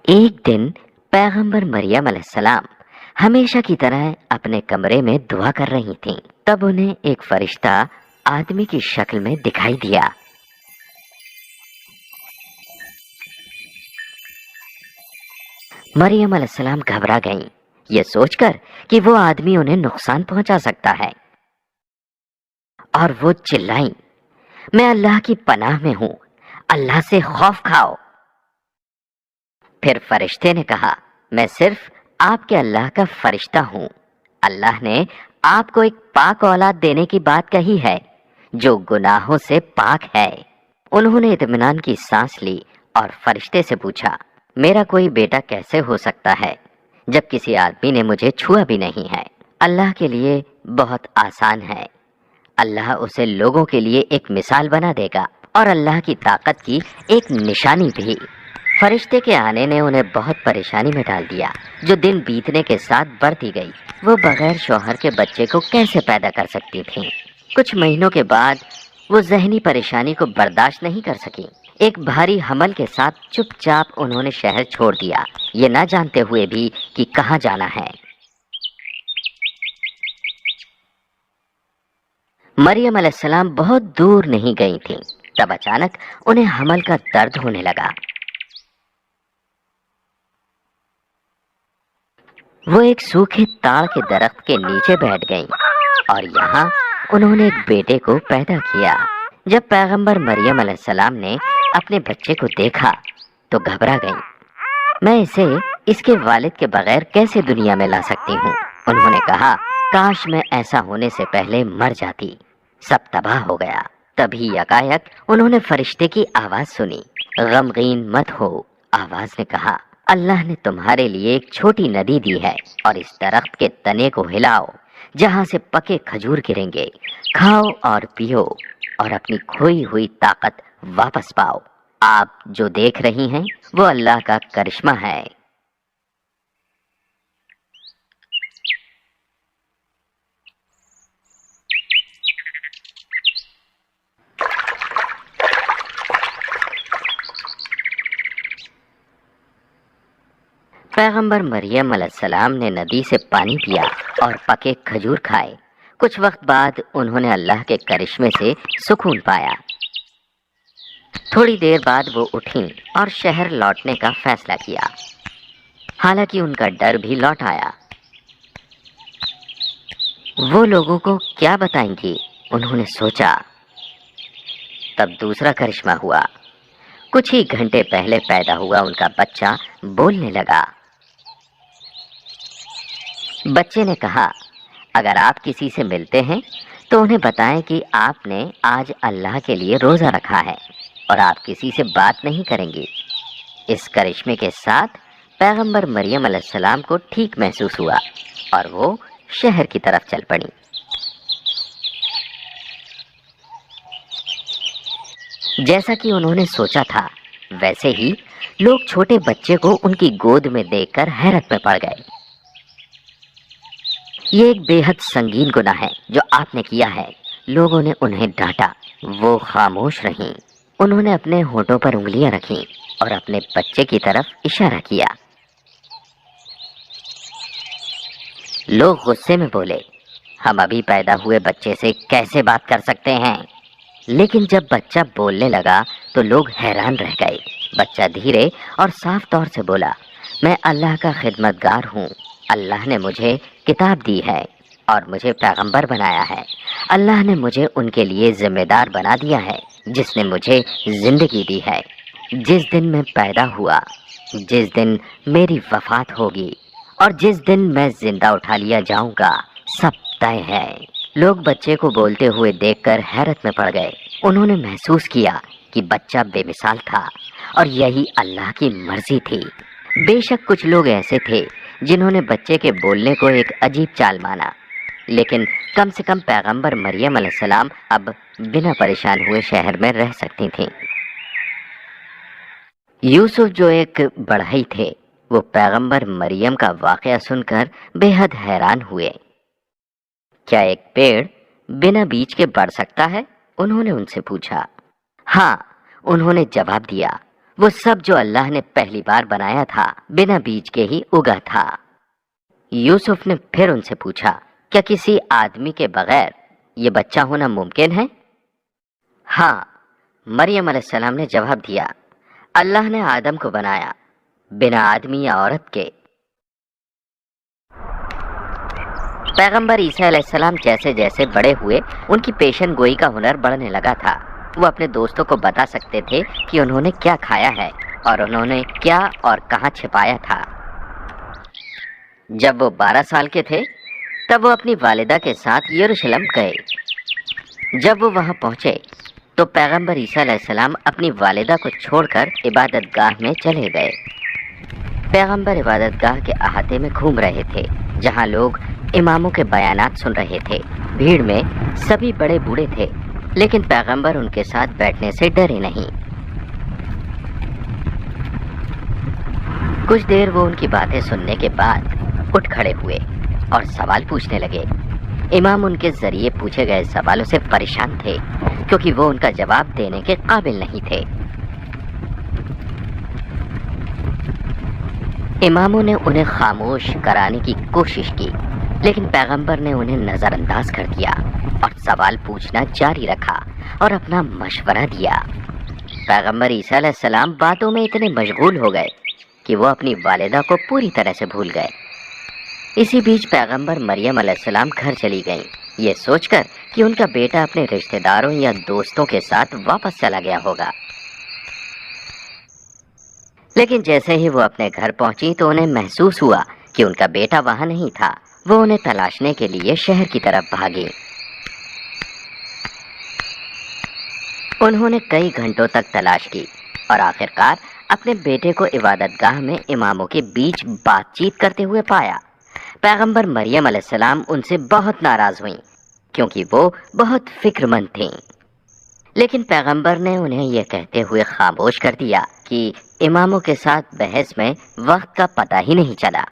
ایک دن پیغمبر مریم علیہ السلام ہمیشہ کی طرح اپنے کمرے میں دعا کر رہی تھیں۔ تب انہیں ایک فرشتہ آدمی کی شکل میں دکھائی دیا۔ مریم علیہ السلام گھبرا گئیں، یہ سوچ کر کہ وہ آدمی انہیں نقصان پہنچا سکتا ہے، اور وہ چلائیں، میں اللہ کی پناہ میں ہوں، اللہ سے خوف کھاؤ۔ پھر فرشتے نے کہا، میں صرف آپ کے اللہ کا فرشتہ ہوں۔ اللہ نے آپ کو ایک پاک اولاد دینے کی بات کہی ہے جو گناہوں سے پاک ہے۔ انہوں نے اطمینان کی سانس لی اور فرشتے سے پوچھا، میرا کوئی بیٹا کیسے ہو سکتا ہے جب کسی آدمی نے مجھے چھوا بھی نہیں ہے؟ اللہ کے لیے بہت آسان ہے، اللہ اسے لوگوں کے لیے ایک مثال بنا دے گا اور اللہ کی طاقت کی ایک نشانی بھی۔ فرشتے کے آنے نے انہیں بہت پریشانی میں ڈال دیا، جو دن بیتنے کے ساتھ بڑھتی گئی۔ وہ بغیر شوہر کے بچے کو کیسے پیدا کر سکتی تھیں؟ کچھ مہینوں کے بعد وہ ذہنی پریشانی کو برداشت نہیں کر سکی۔ ایک بھاری حمل کے ساتھ چپ چاپ انہوں نے شہر چھوڑ دیا، یہ نہ جانتے ہوئے بھی کہ کہاں جانا ہے۔ مریم علیہ السلام بہت دور نہیں گئی تھیں، تب اچانک انہیں حمل کا درد ہونے لگا۔ وہ ایک سوکھے تاڑ کے درخت کے نیچے بیٹھ گئیں اور یہاں انہوں نے ایک بیٹے کو پیدا کیا۔ جب پیغمبر مریم علیہ السلام نے اپنے بچے کو دیکھا تو گھبرا گئیں، میں اسے اس کے والد کے بغیر کیسے دنیا میں لا سکتی ہوں؟ انہوں نے کہا، کاش میں ایسا ہونے سے پہلے مر جاتی، سب تباہ ہو گیا۔ تبھی یکایک انہوں نے فرشتے کی آواز سنی، غمگین مت ہو۔ آواز نے کہا، اللہ نے تمہارے لیے ایک چھوٹی ندی دی ہے، اور اس درخت کے تنے کو ہلاؤ جہاں سے پکے کھجور گریں گے، کھاؤ اور پیو اور اپنی کھوئی ہوئی طاقت واپس پاؤ۔ آپ جو دیکھ رہی ہیں وہ اللہ کا کرشمہ ہے۔ پیغمبر مریم علیہ السلام نے ندی سے پانی پیا اور پکے کھجور کھائے۔ کچھ وقت بعد انہوں نے اللہ کے کرشمے سے سکون پایا۔ تھوڑی دیر بعد وہ اٹھیں اور شہر لوٹنے کا فیصلہ کیا، حالانکہ ان کا ڈر بھی لوٹ آیا۔ وہ لوگوں کو کیا بتائیں گی، انہوں نے سوچا۔ تب دوسرا کرشمہ ہوا۔ کچھ ہی گھنٹے پہلے پیدا ہوا ان کا بچہ بولنے لگا۔ بچے نے کہا، اگر آپ کسی سے ملتے ہیں تو انہیں بتائیں کہ آپ نے آج اللہ کے لیے روزہ رکھا ہے اور آپ کسی سے بات نہیں کریں گے۔ اس کرشمے کے ساتھ پیغمبر مریم علیہ السلام کو ٹھیک محسوس ہوا اور وہ شہر کی طرف چل پڑی۔ جیسا کہ انہوں نے سوچا تھا ویسے ہی لوگ چھوٹے بچے کو ان کی گود میں دیکھ کر حیرت میں پڑ گئے۔ یہ ایک بے حد سنگین گناہ ہے جو آپ نے کیا ہے، لوگوں نے انہیں ڈانٹا۔ وہ خاموش رہیں۔ انہوں نے اپنے ہونٹوں پر انگلیاں رکھیں اور اپنے بچے کی طرف اشارہ کیا۔ لوگ غصے میں بولے، ہم ابھی پیدا ہوئے بچے سے کیسے بات کر سکتے ہیں؟ لیکن جب بچہ بولنے لگا تو لوگ حیران رہ گئے۔ بچہ دھیرے اور صاف طور سے بولا، میں اللہ کا خدمتگار ہوں، اللہ نے مجھے کتاب دی ہے اور مجھے پیغمبر بنایا ہے۔ اللہ نے مجھے ان کے لیے ذمہ دار بنا دیا ہے جس نے مجھے زندگی دی ہے۔ جس دن میں پیدا ہوا، جس دن میری وفات ہوگی اور جس دن میں زندہ اٹھا لیا جاؤں گا، سب طے ہے۔ لوگ بچے کو بولتے ہوئے دیکھ کر حیرت میں پڑ گئے۔ انہوں نے محسوس کیا کہ بچہ بے مثال تھا اور یہی اللہ کی مرضی تھی۔ بے شک کچھ لوگ ایسے تھے جنہوں نے بچے کے بولنے کو ایک عجیب چال مانا، لیکن کم سے کم پیغمبر مریم علیہ السلام اب بنا پریشان ہوئے شہر میں رہ سکتی تھیں۔ یوسف جو ایک بڑھئی تھے، وہ پیغمبر مریم کا واقعہ سن کر بے حد حیران ہوئے۔ کیا ایک پیڑ بنا بیج کے بڑھ سکتا ہے؟ انہوں نے ان سے پوچھا۔ ہاں، انہوں نے جواب دیا۔ وہ سب جو اللہ نے پہلی بار بنایا تھا بنا بیج کے ہی اگا تھا۔ یوسف نے پھر ان سے پوچھا، کیا کسی آدمی کے بغیر یہ بچہ ہونا ممکن ہے؟ ہاں، مریم علیہ السلام نے جواب دیا، اللہ نے آدم کو بنایا بنا آدمی یا عورت کے۔ پیغمبر عیسیٰ علیہ السلام جیسے جیسے بڑے ہوئے ان کی پیشن گوئی کا ہنر بڑھنے لگا تھا۔ وہ اپنے دوستوں کو بتا سکتے تھے کہ انہوں نے کیا کھایا ہے اور انہوں نے کیا اور کہاں چھپایا تھا۔ جب وہ 12 سال کے تھے تب وہ اپنی والدہ کے ساتھ یروشلم گئے۔ جب وہ وہاں پہنچے تو پیغمبر عیسیٰ علیہ السلام اپنی والدہ کو چھوڑ کر عبادت گاہ میں چلے گئے۔ پیغمبر عبادت گاہ کے احاطے میں گھوم رہے تھے جہاں لوگ اماموں کے بیانات سن رہے تھے۔ بھیڑ میں سبھی بڑے بوڑھے تھے، لیکن پیغمبر ان کے ساتھ بیٹھنے سے ڈرے نہیں۔ کچھ دیر وہ ان کی باتیں سننے کے بعد اٹھ کھڑے ہوئے اور سوال پوچھنے لگے۔ امام ان کے ذریعے پوچھے گئے سوالوں سے پریشان تھے کیونکہ وہ ان کا جواب دینے کے قابل نہیں تھے۔ اماموں نے انہیں خاموش کرانے کی کوشش کی، لیکن پیغمبر نے انہیں نظر انداز کر دیا اور سوال پوچھنا جاری رکھا اور اپنا مشورہ دیا۔ پیغمبر عیسیٰ علیہ السلام باتوں میں اتنے مشغول ہو گئے کہ وہ اپنی والدہ کو پوری طرح سے بھول گئے۔ اسی بیچ پیغمبر مریم علیہ السلام گھر چلی گئیں، یہ سوچ کر کہ ان کا بیٹا اپنے رشتہ داروں یا دوستوں کے ساتھ واپس چلا گیا ہوگا۔ لیکن جیسے ہی وہ اپنے گھر پہنچی تو انہیں محسوس ہوا کہ ان کا بیٹا وہاں نہیں تھا۔ وہ انہیں تلاشنے کے لیے شہر کی طرف بھاگی۔ انہوں نے کئی گھنٹوں تک تلاش کی اور آخرکار اپنے بیٹے کو عبادت گاہ میں اماموں کے بیچ بات چیت کرتے ہوئے پایا۔ پیغمبر مریم علیہ السلام ان سے بہت ناراض ہوئیں کیونکہ وہ بہت فکر مند تھیں، لیکن پیغمبر نے انہیں یہ کہتے ہوئے خاموش کر دیا کہ اماموں کے ساتھ بحث میں وقت کا پتہ ہی نہیں چلا۔